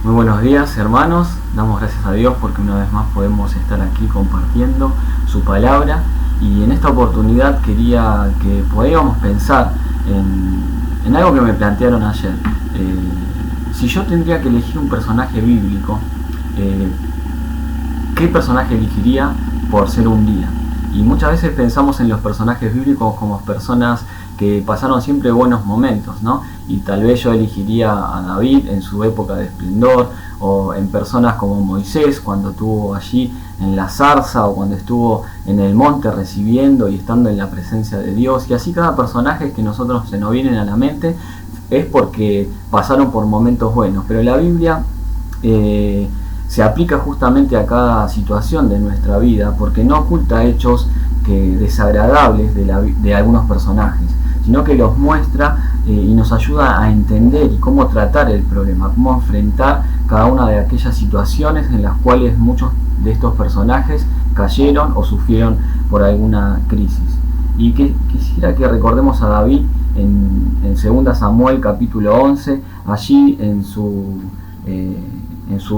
Muy buenos días, hermanos. Damos gracias a Dios porque una vez más podemos estar aquí compartiendo su palabra, y en esta oportunidad quería que podamos pensar en algo que me plantearon ayer. Si yo tendría que elegir un personaje bíblico, ¿qué personaje elegiría por ser un día? Y muchas veces pensamos en los personajes bíblicos como personas que pasaron siempre buenos momentos, ¿no? Y tal vez yo elegiría a David en su época de esplendor, o en personas como Moisés cuando estuvo allí en la zarza, o cuando estuvo en el monte recibiendo y estando en la presencia de Dios. Y así cada personaje que nosotros se nos vienen a la mente es porque pasaron por momentos buenos. Pero la Biblia se aplica justamente a cada situación de nuestra vida, porque no oculta hechos desagradables de algunos personajes. sino que los muestra y nos ayuda a entender y cómo tratar el problema, cómo enfrentar cada una de aquellas situaciones en las cuales muchos de estos personajes cayeron o sufrieron por alguna crisis. Y quisiera que recordemos a David en 2 Samuel capítulo 11, allí en su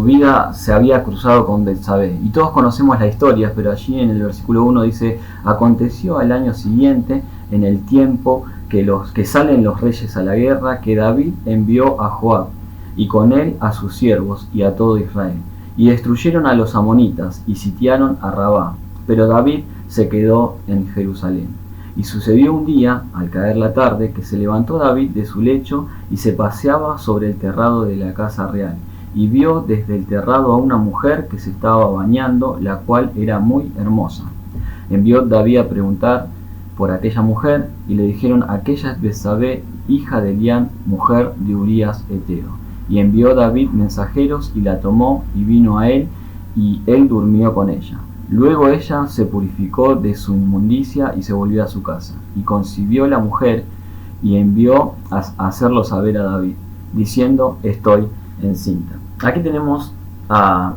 vida se había cruzado con Betsabé, y todos conocemos la historia, pero allí en el versículo 1 dice: aconteció al año siguiente, en el tiempo que salen los reyes a la guerra, que David envió a Joab, y con él a sus siervos y a todo Israel, y destruyeron a los amonitas, y sitiaron a Rabá, pero David se quedó en Jerusalén. Y sucedió un día, al caer la tarde, que se levantó David de su lecho y se paseaba sobre el terrado de la casa real, y vio desde el terrado a una mujer que se estaba bañando, la cual era muy hermosa. Envió David a preguntar por aquella mujer, y le dijeron: aquella es Betsabé, hija de Elián, mujer de Urías Heteo. Y envió David mensajeros, y la tomó, y vino a él, y él durmió con ella. Luego ella se purificó de su inmundicia y se volvió a su casa. Y concibió la mujer, y envió a hacerlo saber a David, diciendo: estoy encinta. Aquí tenemos a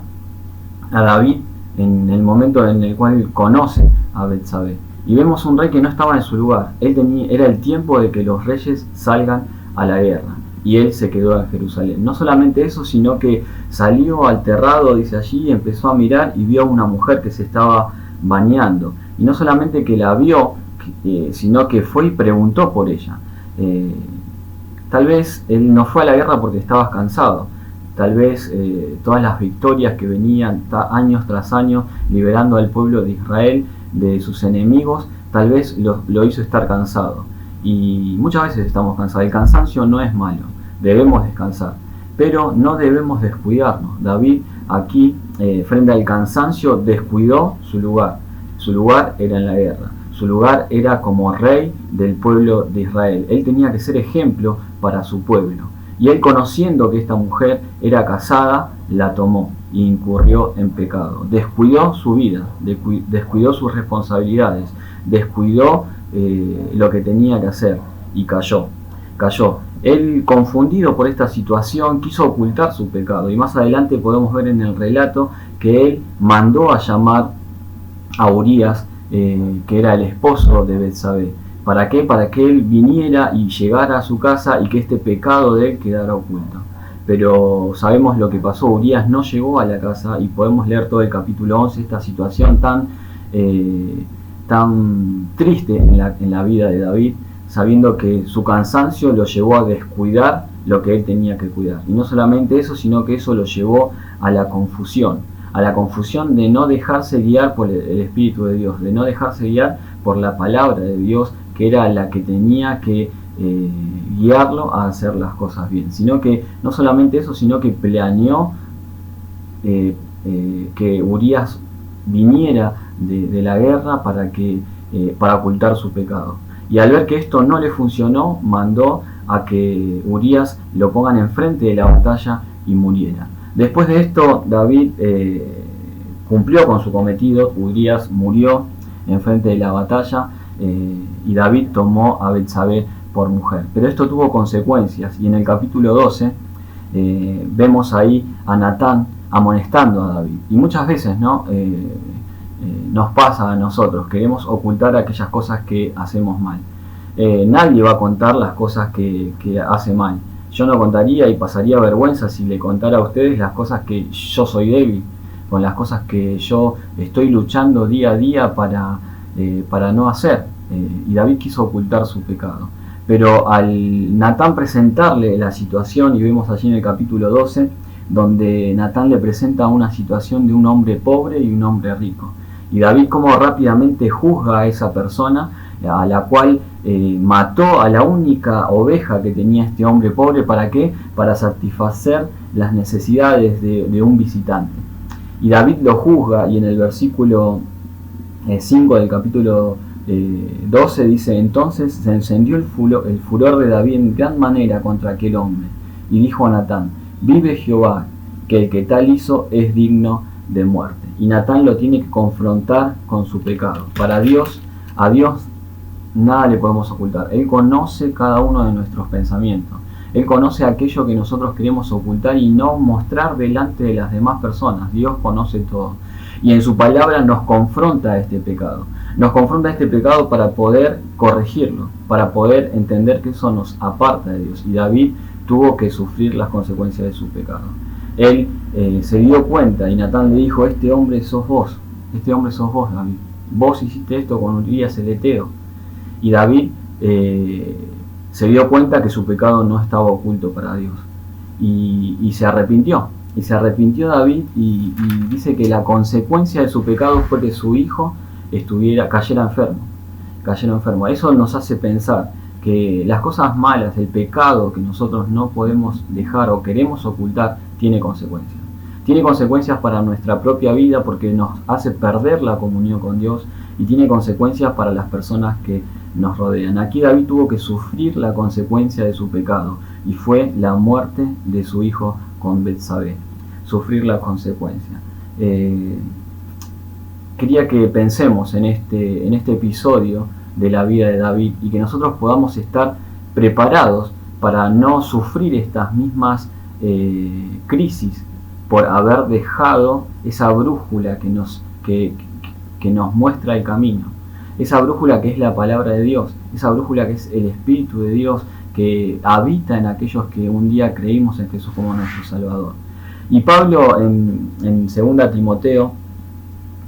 David en el momento en el cual conoce a Betsabé. Y vemos un rey que no estaba en su lugar. Era el tiempo de que los reyes salgan a la guerra, y él se quedó en Jerusalén. No solamente eso, sino que salió al terrado, dice allí, y empezó a mirar y vio a una mujer que se estaba bañando. Y no solamente que la vio, sino que fue y preguntó por ella. Tal vez él no fue a la guerra porque estaba cansado. Tal vez todas las victorias que venían años tras año liberando al pueblo de Israel de sus enemigos, tal vez lo hizo estar cansado. Y muchas veces estamos cansados. El cansancio no es malo, debemos descansar, pero no debemos descuidarnos. David aquí, frente al cansancio, descuidó su lugar. Su lugar era en la guerra, su lugar era como rey del pueblo de Israel. Él tenía que ser ejemplo para su pueblo, y él, conociendo que esta mujer era casada, la tomó e incurrió en pecado. Descuidó su vida, descuidó sus responsabilidades, descuidó lo que tenía que hacer, y cayó. Él, confundido por esta situación, quiso ocultar su pecado, y más adelante podemos ver en el relato que él mandó a llamar a Urías, que era el esposo de Betsabé. ¿Para qué? Para que él viniera y llegara a su casa y que este pecado de él quedara oculto. Pero sabemos lo que pasó. Urías no llegó a la casa, y podemos leer todo el capítulo 11, esta situación tan triste en la vida de David, sabiendo que su cansancio lo llevó a descuidar lo que él tenía que cuidar. Y no solamente eso, sino que eso lo llevó a la confusión de no dejarse guiar por el Espíritu de Dios, de no dejarse guiar por la palabra de Dios, que era la que tenía que guiarlo a hacer las cosas bien. Sino que no solamente eso, sino que planeó que Urías viniera de la guerra para ocultar su pecado. Y al ver que esto no le funcionó, mandó a que Urías lo pongan enfrente de la batalla y muriera. Después de esto, David cumplió con su cometido. Urías murió enfrente de la batalla, y David tomó a Betsabé por mujer. Pero esto tuvo consecuencias, y en el capítulo 12 vemos ahí a Natán amonestando a David. Y muchas veces nos pasa a nosotros, queremos ocultar aquellas cosas que hacemos mal. Nadie va a contar las cosas que hace mal. Yo no contaría, y pasaría vergüenza si le contara a ustedes las cosas que yo soy débil, con las cosas que yo estoy luchando día a día para no hacer. Y David quiso ocultar su pecado. Pero al Natán presentarle la situación, y vemos allí en el capítulo 12, donde Natán le presenta una situación de un hombre pobre y un hombre rico. Y David como rápidamente juzga a esa persona, a la cual mató a la única oveja que tenía este hombre pobre. ¿Para qué? Para satisfacer las necesidades de un visitante. Y David lo juzga, y en el versículo 5 del capítulo 12 dice: entonces se encendió el furor de David en gran manera contra aquel hombre, y dijo a Natán: vive Jehová, que el que tal hizo es digno de muerte. Y Natán lo tiene que confrontar con su pecado. A Dios nada le podemos ocultar. Él conoce cada uno de nuestros pensamientos. Él conoce aquello que nosotros queremos ocultar y no mostrar delante de las demás personas. Dios conoce todo. Y en su palabra nos confronta a este pecado. Nos confronta a este pecado para poder corregirlo, para poder entender que eso nos aparta de Dios. Y David tuvo que sufrir las consecuencias de su pecado. Él se dio cuenta y Natán le dijo: este hombre sos vos, David. Vos hiciste esto con Urías el Heteo. Y David se dio cuenta que su pecado no estaba oculto para Dios. Y se arrepintió. Y se arrepintió David y dice que la consecuencia de su pecado fue que su hijo cayera enfermo. Eso nos hace pensar que las cosas malas, el pecado que nosotros no podemos dejar o queremos ocultar, tiene consecuencias. Tiene consecuencias para nuestra propia vida porque nos hace perder la comunión con Dios, y tiene consecuencias para las personas que nos rodean. Aquí David tuvo que sufrir la consecuencia de su pecado, y fue la muerte de su hijo con Betsabé. Sufrir la consecuencia. Quería que pensemos en este episodio de la vida de David y que nosotros podamos estar preparados para no sufrir estas mismas crisis por haber dejado esa brújula que nos muestra el camino, esa brújula que es la palabra de Dios, esa brújula que es el Espíritu de Dios que habita en aquellos que un día creímos en Jesús como nuestro Salvador. Y Pablo en 2 Timoteo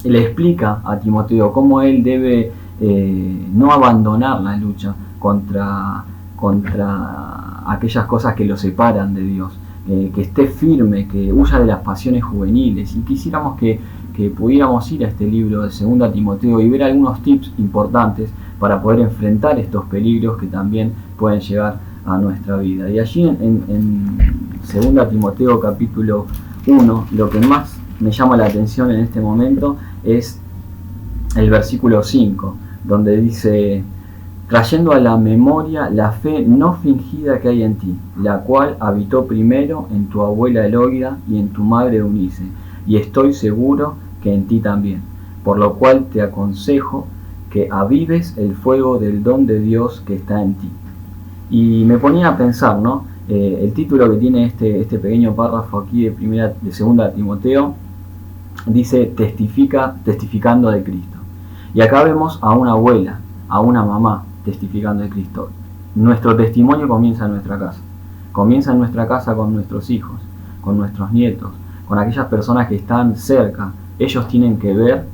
le explica a Timoteo cómo él debe no abandonar la lucha contra aquellas cosas que lo separan de Dios, que esté firme, que huya de las pasiones juveniles. Y quisiéramos que pudiéramos ir a este libro de 2 Timoteo y ver algunos tips importantes para poder enfrentar estos peligros que también pueden llegar a nuestra vida. Y allí en 2 Timoteo capítulo 1, lo que más me llama la atención en este momento es el versículo 5, donde dice: trayendo a la memoria la fe no fingida que hay en ti, la cual habitó primero en tu abuela Eloida y en tu madre Eunice, y estoy seguro que en ti también, por lo cual te aconsejo que avives el fuego del don de Dios que está en ti. Y me ponía a pensar, ¿no? El título que tiene este pequeño párrafo aquí de 2 Timoteo dice: testificando de Cristo. Y acá vemos a una abuela, a una mamá testificando de Cristo. Nuestro testimonio comienza en nuestra casa. Comienza en nuestra casa con nuestros hijos, con nuestros nietos, con aquellas personas que están cerca. Ellos tienen que ver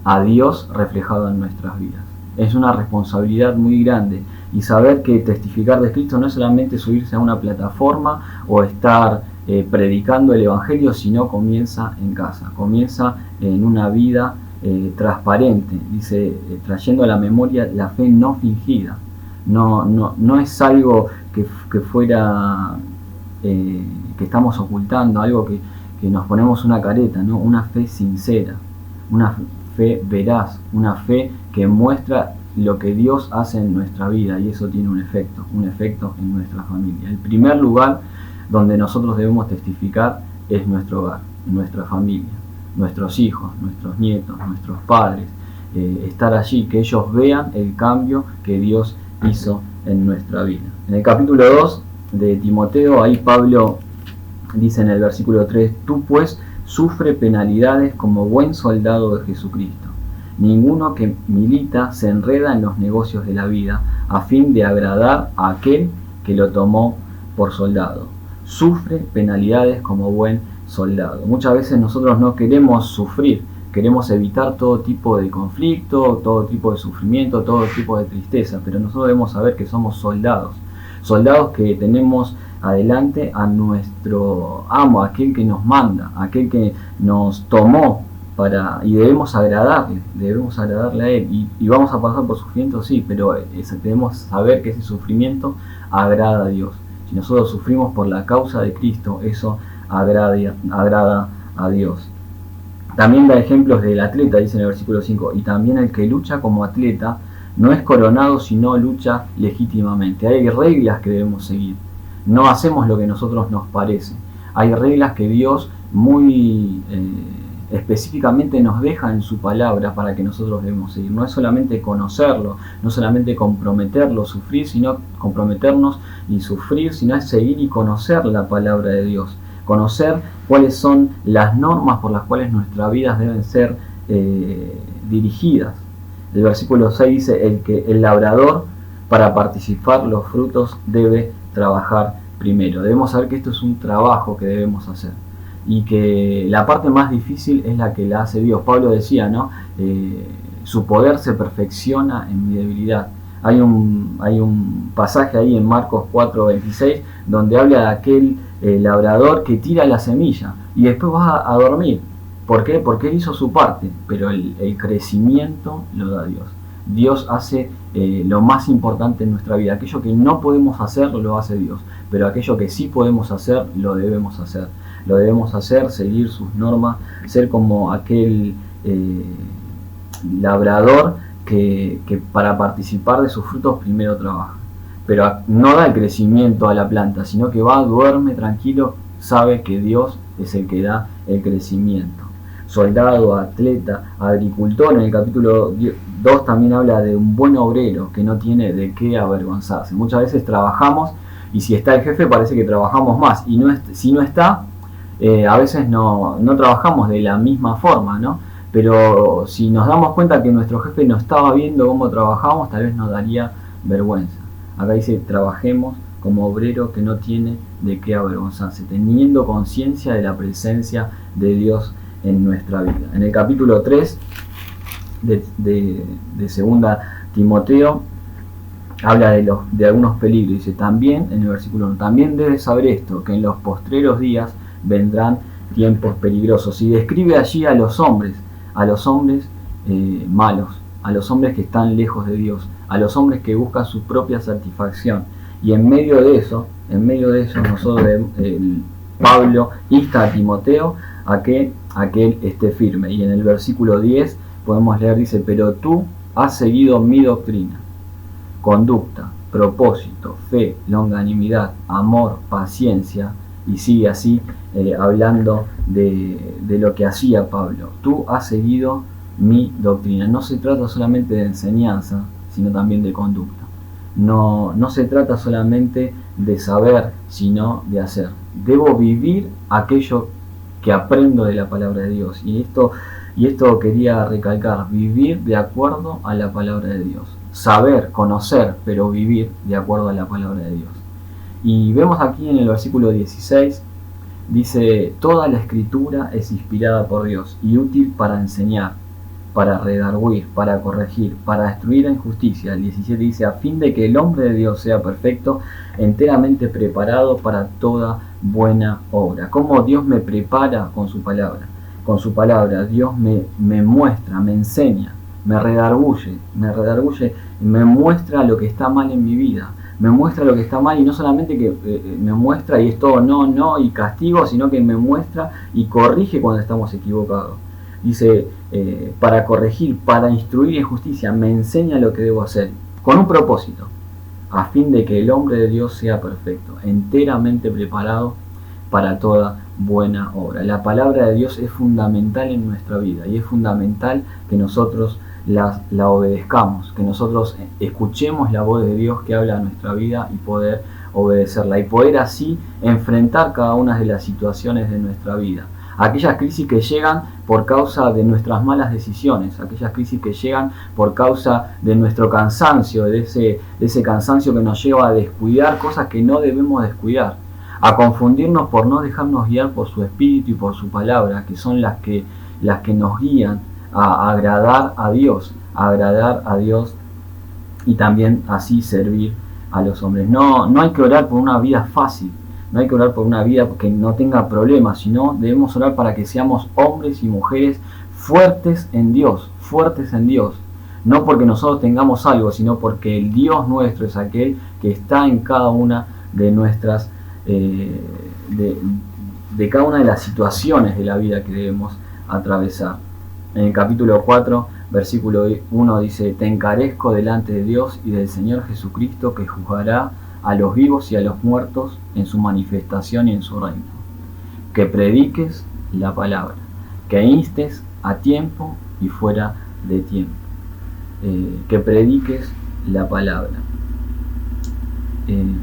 a Dios reflejado en nuestras vidas. Es una responsabilidad muy grande, y saber que testificar de Cristo no es solamente subirse a una plataforma o estar predicando el Evangelio, sino comienza en casa, comienza en una vida transparente. Dice, trayendo a la memoria la fe no fingida. No es algo que fuera que estamos ocultando, algo que nos ponemos una careta, ¿no? Una fe sincera, una fe veraz, una fe que muestra lo que Dios hace en nuestra vida, y eso tiene un efecto en nuestra familia. El primer lugar donde nosotros debemos testificar es nuestro hogar, nuestra familia, nuestros hijos, nuestros nietos, nuestros padres, estar allí, que ellos vean el cambio que Dios hizo en nuestra vida. En el capítulo 2 de Timoteo, ahí Pablo dice en el versículo 3: tú pues sufre penalidades como buen soldado de Jesucristo. Ninguno que milita se enreda en los negocios de la vida a fin de agradar a aquel que lo tomó por soldado. Sufre penalidades como buen soldado. Muchas veces nosotros no queremos sufrir, queremos evitar todo tipo de conflicto, todo tipo de sufrimiento, todo tipo de tristeza, pero nosotros debemos saber que somos soldados que tenemos adelante a nuestro amo, aquel que nos manda, aquel que nos tomó y debemos agradarle a él, y vamos a pasar por sufrimiento, sí, pero debemos saber que ese sufrimiento agrada a Dios. Si nosotros sufrimos por la causa de Cristo, eso agrada a Dios. También da ejemplos del atleta, dice en el versículo 5: y también el que lucha como atleta no es coronado, sino lucha legítimamente. Hay reglas que debemos seguir, no hacemos lo que a nosotros nos parece. Hay reglas que Dios muy específicamente nos deja en su palabra para que nosotros debemos seguir. No es solamente conocerlo, no solamente comprometerlo, sufrir, sino comprometernos y sufrir, sino es seguir y conocer la palabra de Dios. Conocer cuáles son las normas por las cuales nuestras vidas deben ser dirigidas. El versículo 6 dice, el labrador para participar los frutos debe trabajar primero. Debemos saber que esto es un trabajo que debemos hacer y que la parte más difícil es la que la hace Dios. Pablo decía, ¿no? Su poder se perfecciona en mi debilidad. Hay un pasaje ahí en Marcos 4:26 donde habla de aquel labrador que tira la semilla y después va a dormir. ¿Por qué? Porque él hizo su parte, pero el crecimiento lo da Dios. Dios hace lo más importante en nuestra vida. Aquello que no podemos hacer, lo hace Dios. Pero aquello que sí podemos hacer, lo debemos hacer. Lo debemos hacer, seguir sus normas, ser como aquel labrador que para participar de sus frutos primero trabaja. Pero no da el crecimiento a la planta, sino que va, duerme tranquilo, sabe que Dios es el que da el crecimiento. Soldado, atleta, agricultor, en el capítulo 2 también habla de un buen obrero que no tiene de qué avergonzarse. Muchas veces trabajamos y si está el jefe parece que trabajamos más y si no está, a veces no trabajamos de la misma forma, ¿no? Pero si nos damos cuenta que nuestro jefe no estaba viendo cómo trabajamos, tal vez nos daría vergüenza. Acá dice, trabajemos como obrero que no tiene de qué avergonzarse, teniendo conciencia de la presencia de Dios en nuestra vida. En el capítulo 3 de 2 Timoteo habla de algunos peligros. Dice también, en el versículo 1, también debes saber esto, que en los postreros días vendrán tiempos peligrosos. Y describe allí a los hombres malos, a los hombres que están lejos de Dios, a los hombres que buscan su propia satisfacción. Y en medio de eso nosotros, Pablo insta a Timoteo a que él esté firme. Y en el versículo 10 podemos leer, dice, pero tú has seguido mi doctrina, conducta, propósito, fe, longanimidad, amor, paciencia, y sigue así hablando de lo que hacía Pablo. Tú has seguido mi doctrina. No se trata solamente de enseñanza, sino también de conducta. No se trata solamente de saber, sino de hacer. Debo vivir aquello que aprendo de la palabra de Dios. Y esto quería recalcar, vivir de acuerdo a la palabra de Dios. Saber, conocer, pero vivir de acuerdo a la palabra de Dios. Y vemos aquí en el versículo 16, dice, toda la escritura es inspirada por Dios y útil para enseñar, para redarguir, para corregir, para destruir la injusticia. El 17 dice, a fin de que el hombre de Dios sea perfecto, enteramente preparado para toda buena obra. ¿Cómo Dios me prepara con su palabra? Con su palabra Dios me muestra, me enseña, me redarguye, me muestra lo que está mal en mi vida. Me muestra lo que está mal y no solamente que me muestra y es todo no y castigo, sino que me muestra y corrige cuando estamos equivocados. Dice, para corregir, para instruir en justicia, me enseña lo que debo hacer, con un propósito, a fin de que el hombre de Dios sea perfecto, enteramente preparado para toda buena obra. La palabra de Dios es fundamental en nuestra vida y es fundamental que nosotros la obedezcamos, que nosotros escuchemos la voz de Dios que habla a nuestra vida y poder obedecerla y poder así enfrentar cada una de las situaciones de nuestra vida. Aquellas crisis que llegan por causa de nuestras malas decisiones, aquellas crisis que llegan por causa de nuestro cansancio, de ese cansancio que nos lleva a descuidar cosas que no debemos descuidar, a confundirnos por no dejarnos guiar por su espíritu y por su palabra, que son las que nos guían a agradar a Dios y también así servir a los hombres. No hay que orar por una vida fácil, no hay que orar por una vida que no tenga problemas, sino debemos orar para que seamos hombres y mujeres fuertes en Dios, no porque nosotros tengamos algo, sino porque el Dios nuestro es aquel que está en cada una de nuestras de cada una de las situaciones de la vida que debemos atravesar. En el capítulo 4, versículo 1 dice, te encarezco delante de Dios y del Señor Jesucristo, que juzgará a los vivos y a los muertos en su manifestación y en su reino. Que prediques la palabra, que instes a tiempo y fuera de tiempo, que prediques la palabra.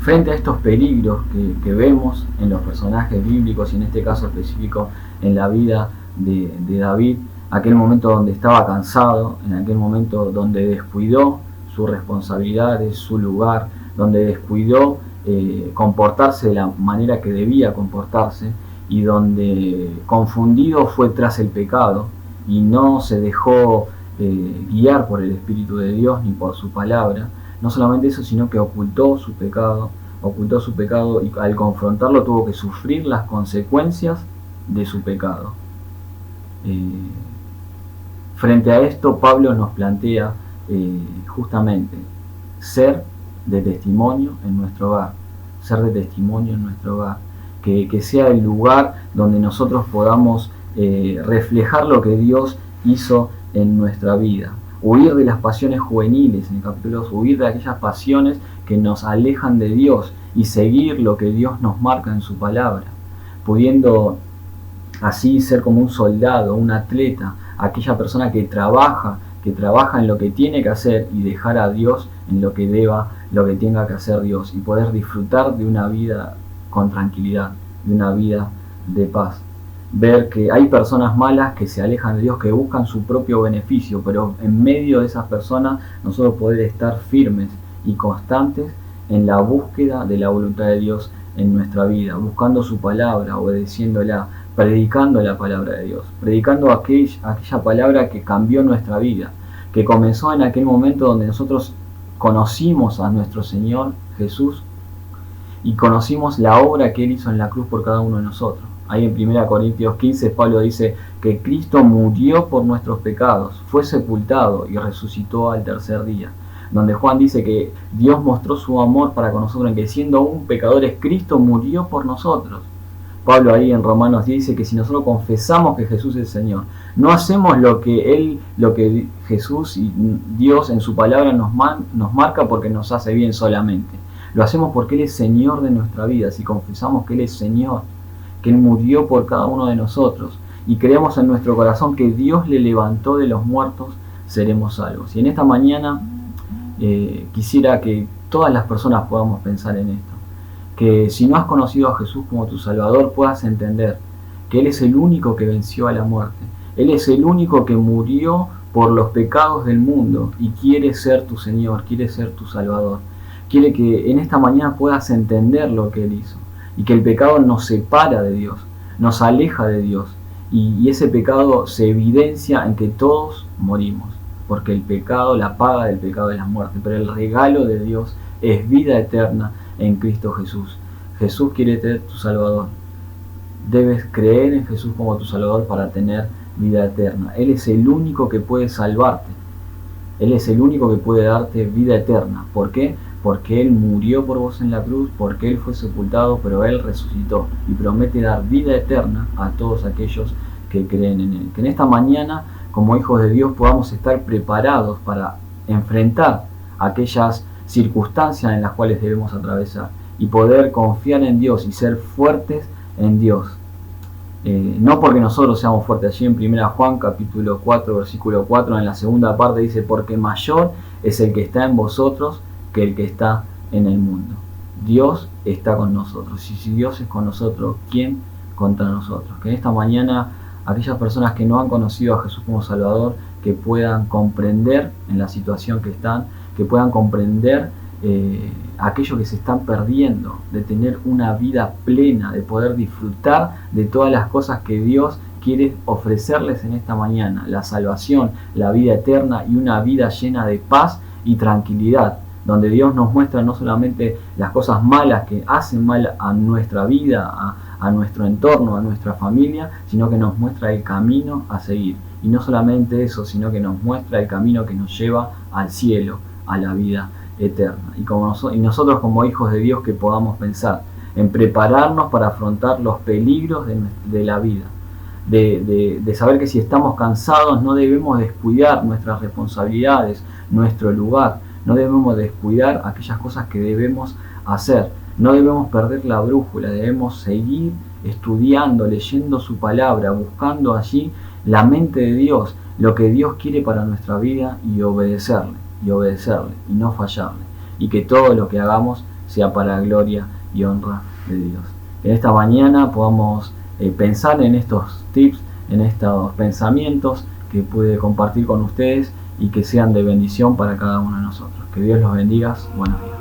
Frente a estos peligros que vemos en los personajes bíblicos y en este caso específico en la vida de David, aquel momento donde estaba cansado, en aquel momento donde descuidó sus responsabilidades, su lugar, donde descuidó comportarse de la manera que debía comportarse y donde confundido fue tras el pecado y no se dejó guiar por el Espíritu de Dios ni por su palabra. No solamente eso, sino que ocultó su pecado y al confrontarlo tuvo que sufrir las consecuencias de su pecado. Frente a esto, Pablo nos plantea justamente ser de testimonio en nuestro hogar, que sea el lugar donde nosotros podamos reflejar lo que Dios hizo en nuestra vida. Huir de las pasiones juveniles, en el capítulo 2, huir de aquellas pasiones que nos alejan de Dios y seguir lo que Dios nos marca en su palabra, pudiendo así ser como un soldado, un atleta, aquella persona que trabaja en lo que tiene que hacer y dejar a Dios en lo que tenga que hacer Dios, y poder disfrutar de una vida con tranquilidad, de una vida de paz. Ver que hay personas malas que se alejan de Dios, que buscan su propio beneficio, pero en medio de esas personas nosotros poder estar firmes y constantes en la búsqueda de la voluntad de Dios en nuestra vida, buscando su palabra, obedeciéndola, predicando la palabra de Dios, predicando aquella palabra que cambió nuestra vida, que comenzó en aquel momento donde nosotros conocimos a nuestro Señor Jesús y conocimos la obra que Él hizo en la cruz por cada uno de nosotros. Ahí en 1 Corintios 15 Pablo dice que Cristo murió por nuestros pecados, fue sepultado y resucitó al tercer día. Donde Juan dice que Dios mostró su amor para con nosotros en que siendo aún pecadores Cristo murió por nosotros. Pablo ahí en Romanos dice que si nosotros confesamos que Jesús es el Señor, no hacemos lo que Jesús y Dios en su palabra nos marca porque nos hace bien solamente. Lo hacemos porque Él es Señor de nuestra vida. Si confesamos que Él es Señor, que Él murió por cada uno de nosotros y creemos en nuestro corazón que Dios le levantó de los muertos, seremos salvos. Y en esta mañana quisiera que todas las personas podamos pensar en esto, que si no has conocido a Jesús como tu Salvador, puedas entender que Él es el único que venció a la muerte, Él es el único que murió por los pecados del mundo y quiere ser tu Señor, quiere ser tu Salvador. Quiere que en esta mañana puedas entender lo que Él hizo y que el pecado nos separa de Dios, nos aleja de Dios, y ese pecado se evidencia en que todos morimos, porque el pecado, la paga del pecado es la muerte, pero el regalo de Dios es vida eterna en Cristo Jesús. Jesús quiere ser tu Salvador. Debes creer en Jesús como tu Salvador para tener vida eterna. Él es el único que puede salvarte. Él es el único que puede darte vida eterna. ¿Por qué? Porque Él murió por vos en la cruz, porque Él fue sepultado, pero Él resucitó y promete dar vida eterna a todos aquellos que creen en Él. Que en esta mañana, como hijos de Dios, podamos estar preparados para enfrentar aquellas circunstancias en las cuales debemos atravesar y poder confiar en Dios y ser fuertes en Dios. No porque nosotros seamos fuertes. Allí en 1 Juan capítulo 4 versículo 4 en la segunda parte dice: porque mayor es el que está en vosotros que el que está en el mundo. Dios está con nosotros, y si Dios es con nosotros, ¿quién contra nosotros? Que en esta mañana aquellas personas que no han conocido a Jesús como Salvador, que puedan comprender en la situación que están, que puedan comprender aquello que se están perdiendo, de tener una vida plena, de poder disfrutar de todas las cosas que Dios quiere ofrecerles en esta mañana: la salvación, la vida eterna y una vida llena de paz y tranquilidad, donde Dios nos muestra no solamente las cosas malas que hacen mal a nuestra vida, a nuestro entorno, a nuestra familia, sino que nos muestra el camino a seguir. Y no solamente eso, sino que nos muestra el camino que nos lleva al cielo, a la vida eterna. Y nosotros como hijos de Dios, que podamos pensar en prepararnos para afrontar los peligros de la vida, de saber que si estamos cansados no debemos descuidar nuestras responsabilidades, nuestro lugar, no debemos descuidar aquellas cosas que debemos hacer, no debemos perder la brújula, debemos seguir estudiando, leyendo su palabra, buscando allí la mente de Dios, lo que Dios quiere para nuestra vida y obedecerle, y no fallarle. Y que todo lo que hagamos sea para la gloria y honra de Dios. En esta mañana podamos pensar en estos tips, en estos pensamientos que pude compartir con ustedes y que sean de bendición para cada uno de nosotros. Que Dios los bendiga. Buenos días.